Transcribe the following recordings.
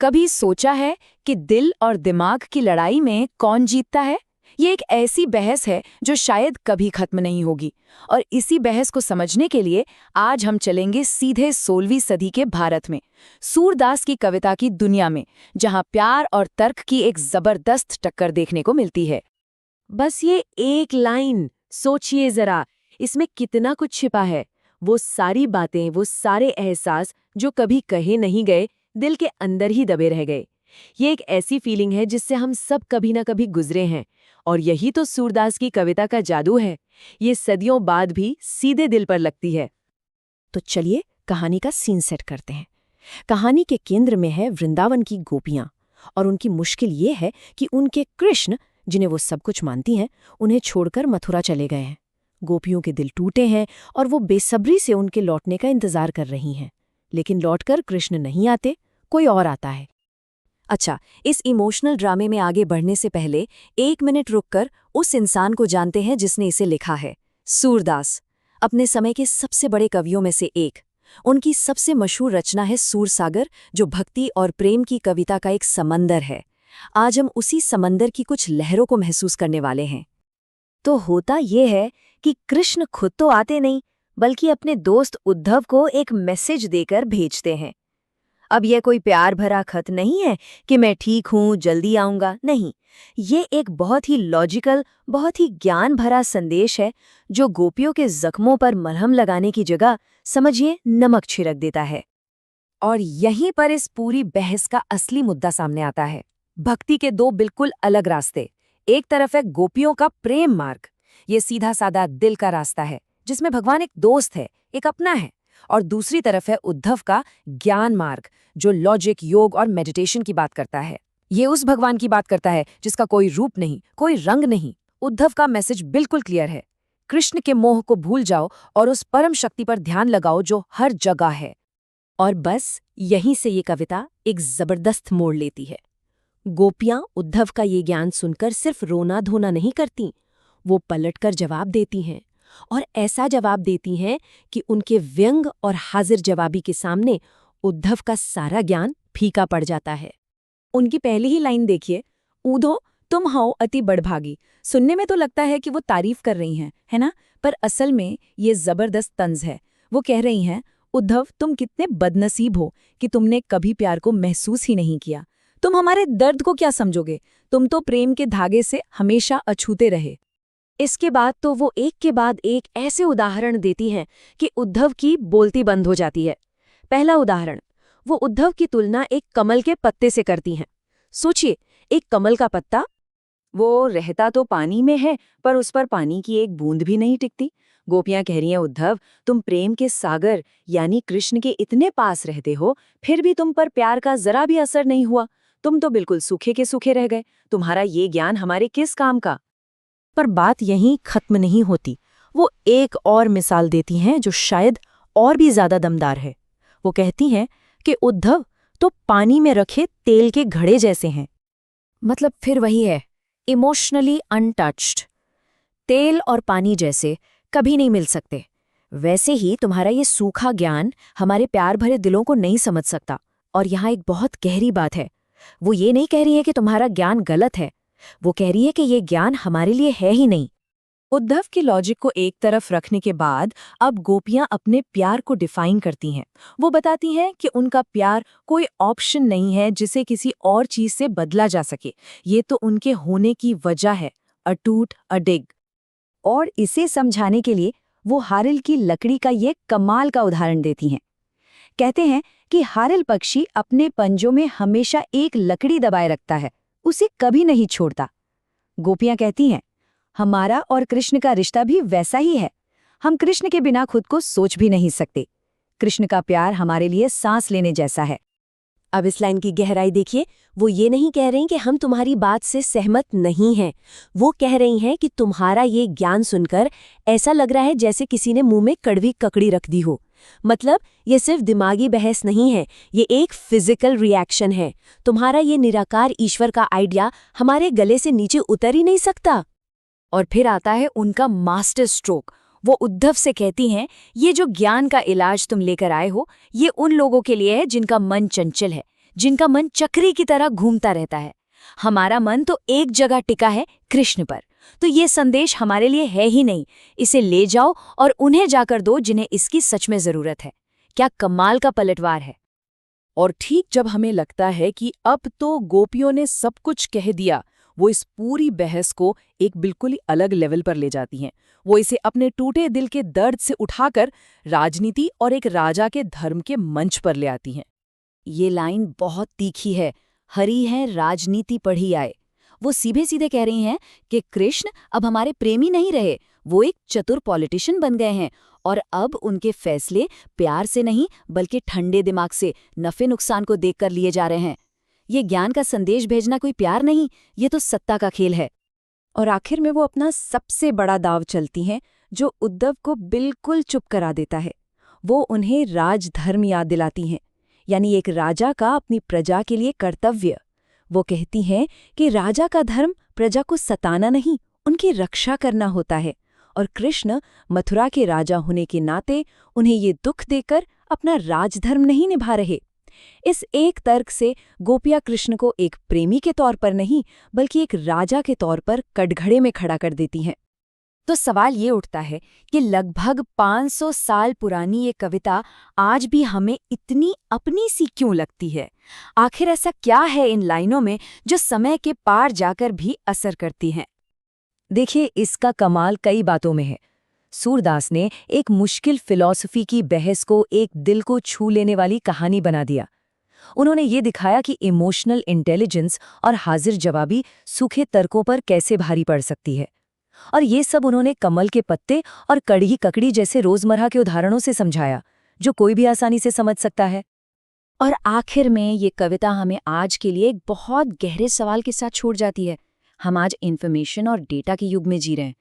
कभी सोचा है कि दिल और दिमाग की लड़ाई में कौन जीतता है? ये एक ऐसी बहस है जो शायद कभी खत्म नहीं होगी। और इसी बहस को समझने के लिए आज हम चलेंगे सीधे 16वीं सदी के भारत में, सूरदास की कविता की दुनिया में, जहां प्यार और तर्क की एक जबरदस्त टक्कर देखने को मिलती है। बस ये एक लाइन सोचिए जरा, इसमें कितना कुछ छिपा है। वो सारी बातें, वो सारे एहसास जो कभी कहे नहीं गए, दिल के अंदर ही दबे रह गए। ये एक ऐसी फीलिंग है जिससे हम सब कभी ना कभी गुजरे हैं, और यही तो सूरदास की कविता का जादू है। ये सदियों बाद भी सीधे दिल पर लगती है। तो चलिए कहानी का सीन सेट करते हैं। कहानी के केंद्र में है वृंदावन की गोपियां, और उनकी मुश्किल ये है कि उनके कृष्ण, जिन्हें वो सब कुछ मानती हैं, उन्हें छोड़कर मथुरा चले गए हैं। गोपियों के दिल टूटे हैं और वो बेसब्री से उनके लौटने का इंतजार कर रही हैं। लेकिन लौटकर कृष्ण नहीं आते, कोई और आता है। अच्छा, इस इमोशनल ड्रामे में आगे बढ़ने से पहले 1 मिनट रुककर उस इंसान को जानते हैं जिसने इसे लिखा है। सूरदास, अपने समय के सबसे बड़े कवियों में से एक। उनकी सबसे मशहूर रचना है सूरसागर, जो भक्ति और प्रेम की कविता का एक समंदर है। आज हम उसी समंदर की कुछ लहरों को महसूस करने वाले हैं। तो होता ये है कि कृष्ण खुद तो आते नहीं, बल्कि अपने दोस्त उद्धव को एक मैसेज देकर भेजते हैं। अब यह कोई प्यार भरा खत नहीं है कि मैं ठीक हूं, जल्दी आऊंगा। नहीं, ये एक बहुत ही लॉजिकल, बहुत ही ज्ञान भरा संदेश है, जो गोपियों के जख्मों पर मलहम लगाने की जगह, समझिए, नमक छिड़क देता है। और यहीं पर इस पूरी बहस का असली मुद्दा सामने आता है। भक्ति के दो बिल्कुल अलग रास्ते। एक तरफ है गोपियों का प्रेम मार्ग, ये सीधा साधा दिल का रास्ता है, जिसमें भगवान एक दोस्त है, एक अपना है। और दूसरी तरफ है उद्धव का ज्ञान मार्ग, जो लॉजिक, योग और मेडिटेशन की बात करता है। ये उस भगवान की बात करता है जिसका कोई रूप नहीं, कोई रंग नहीं। उद्धव का मैसेज बिल्कुल क्लियर है, कृष्ण के मोह को भूल जाओ और उस परम शक्ति पर ध्यान लगाओ जो हर जगह है। और बस यहीं से ये कविता एक जबरदस्त मोड़ लेती है। गोपियां उद्धव का ये ज्ञान सुनकर सिर्फ रोना धोना नहीं करती, वो पलटकर जवाब देती हैं, और ऐसा जवाब देती हैं कि उनके व्यंग और हाजिर जवाबी के सामने उद्धव का सारा ज्ञान फीका पड़ जाता है। उनकी पहली ही लाइन देखिए, ऊधो तुम हो अति बड़भागी। सुनने में तो लगता है कि वो तारीफ कर रही हैं, है ना? पर असल में ये जबरदस्त तंज है। वो कह रही हैं, उद्धव तुम कितने बदनसीब हो कि तुमने कभी प्यार को महसूस ही नहीं किया। तुम हमारे दर्द को क्या समझोगे? तुम तो प्रेम के धागे से हमेशा अछूते रहे। इसके बाद तो वो एक के बाद एक ऐसे उदाहरण देती हैं कि उद्धव की बोलती बंद हो जाती है। पहला उदाहरण, वो उद्धव की तुलना एक कमल के पत्ते से करती हैं। सोचिए, एक कमल का पत्ता, वो रहता तो पानी में है, पर उस पर पानी की एक बूंद भी नहीं टिकती। गोपियां कह रही हैं, उद्धव तुम प्रेम के सागर यानी कृष्ण के इतने पास रहते हो, फिर भी तुम पर प्यार का जरा भी असर नहीं हुआ। तुम तो बिल्कुल सूखे के सूखे रह गए। तुम्हारा ये ज्ञान हमारे किस काम का? पर बात यहीं खत्म नहीं होती। वो एक और मिसाल देती हैं जो शायद और भी ज्यादा दमदार है। वो कहती हैं कि उद्धव तो पानी में रखे तेल के घड़े जैसे हैं। मतलब फिर वही है, इमोशनली अनटच्ड। तेल और पानी जैसे कभी नहीं मिल सकते। वैसे ही तुम्हारा ये सूखा ज्ञान हमारे प्यार भरे दिलों को नहीं समझ सकता। और यहाँ एक बहुत गहरी बात है। वो ये नहीं कह रही है कि तुम्हारा ज्ञान गलत है, वो कह रही है कि ये ज्ञान हमारे लिए है ही नहीं। उद्धव के लॉजिक को एक तरफ रखने के बाद अब गोपियां अपने प्यार को डिफाइन करती हैं। वो बताती हैं कि उनका प्यार कोई ऑप्शन नहीं है जिसे किसी और चीज से बदला जा सके। ये तो उनके होने की वजह है, अटूट, अडिग। और इसे समझाने के लिए वो हारिल की लकड़ी का ये कमाल का उदाहरण देती हैं। कहते हैं कि हारिल पक्षी अपने पंजों में हमेशा एक लकड़ी दबाए रखता है, उसे कभी नहीं छोड़ता। गोपियां कहती हैं, हमारा और कृष्ण का रिश्ता भी वैसा ही है। हम कृष्ण के बिना खुद को सोच भी नहीं सकते। कृष्ण का प्यार हमारे लिए सांस लेने जैसा है। अब इस लाइन की गहराई देखिए। वो ये नहीं कह रही कि हम तुम्हारी बात से सहमत नहीं हैं। वो कह रही हैं कि तुम्हारा ये ज्ञान सुनकर ऐसा लग रहा है जैसे किसी ने मुंह में कड़वी ककड़ी रख दी हो। मतलब ये सिर्फ दिमागी बहस नहीं है, ये एक फिजिकल रिएक्शन है। तुम्हारा ये निराकार ईश्वर का आइडिया हमारे गले से नीचे उतर ही नहीं सकता। और फिर आता है उनका मास्टर स्ट्रोक। वो उद्धव से कहती हैं, ये जो ज्ञान का इलाज तुम लेकर आए हो, ये उन लोगों के लिए है जिनका मन चंचल है, जिनका मन चक्री की तरह घूमता रहता है। हमारा मन तो एक जगह टिका है, कृष्ण पर। तो ये संदेश हमारे लिए है ही नहीं। इसे ले जाओ और उन्हें जाकर दो जिन्हें इसकी सच में जरूरत है। क्या कमाल का पलटवार है। और ठीक जब हमें लगता है कि अब तो गोपियों ने सब कुछ कह दिया, वो इस पूरी बहस को एक बिल्कुल ही अलग लेवल पर ले जाती हैं। वो इसे अपने टूटे दिल के दर्द से उठाकर राजनीति और एक राजा के धर्म के मंच पर ले आती हैं। ये लाइन बहुत तीखी है। हरी है राजनीति पढ़ी आए। वो सीधे सीधे कह रही हैं कि कृष्ण अब हमारे प्रेमी नहीं रहे, वो एक चतुर पॉलिटिशियन बन गए हैं और अब उनके फैसले प्यार से नहीं बल्कि ठंडे दिमाग से नफे नुकसान को देखकर लिए जा रहे हैं। ये ज्ञान का संदेश भेजना कोई प्यार नहीं, ये तो सत्ता का खेल है। और आखिर में वो अपना सबसे बड़ा दाव चलती हैं, जो उद्धव को बिल्कुल चुप करा देता है। वो उन्हें राजधर्म याद दिलाती हैं, यानी एक राजा का अपनी प्रजा के लिए कर्तव्य। वो कहती हैं कि राजा का धर्म प्रजा को सताना नहीं, उनकी रक्षा करना होता है। और कृष्ण मथुरा के राजा होने के नाते उन्हें ये दुख देकर अपना राजधर्म नहीं निभा रहे। इस एक तर्क से गोपियाँ कृष्ण को एक प्रेमी के तौर पर नहीं बल्कि एक राजा के तौर पर कटघरे में खड़ा कर देती हैं। तो सवाल ये उठता है कि लगभग 500 साल पुरानी ये कविता आज भी हमें इतनी अपनी सी क्यों लगती है? आखिर ऐसा क्या है इन लाइनों में जो समय के पार जाकर भी असर करती हैं? देखिए, इसका कमाल कई बातों में है। सूरदास ने एक मुश्किल फिलॉसफी की बहस को एक दिल को छू लेने वाली कहानी बना दिया। उन्होंने ये दिखाया कि इमोशनल इंटेलिजेंस और हाजिर जवाबी सूखे तर्कों पर कैसे भारी पड़ सकती है। और ये सब उन्होंने कमल के पत्ते और कड़ी ककड़ी जैसे रोजमर्रा के उदाहरणों से समझाया, जो कोई भी आसानी से समझ सकता है। और आखिर में ये कविता हमें आज के लिए एक बहुत गहरे सवाल के साथ छोड़ जाती है। हम आज इन्फॉर्मेशन और डेटा के युग में जी रहे हैं,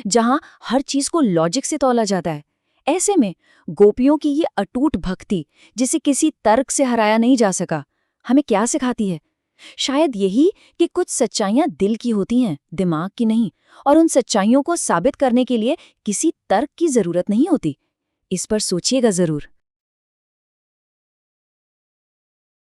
जहां हर चीज को लॉजिक से तौला जाता है। ऐसे में गोपियों की ये अटूट भक्ति, जिसे किसी तर्क से हराया नहीं जा सका, हमें क्या सिखाती है? शायद यही कि कुछ सच्चाइयां दिल की होती हैं, दिमाग की नहीं, और उन सच्चाइयों को साबित करने के लिए किसी तर्क की जरूरत नहीं होती। इस पर सोचिएगा जरूर।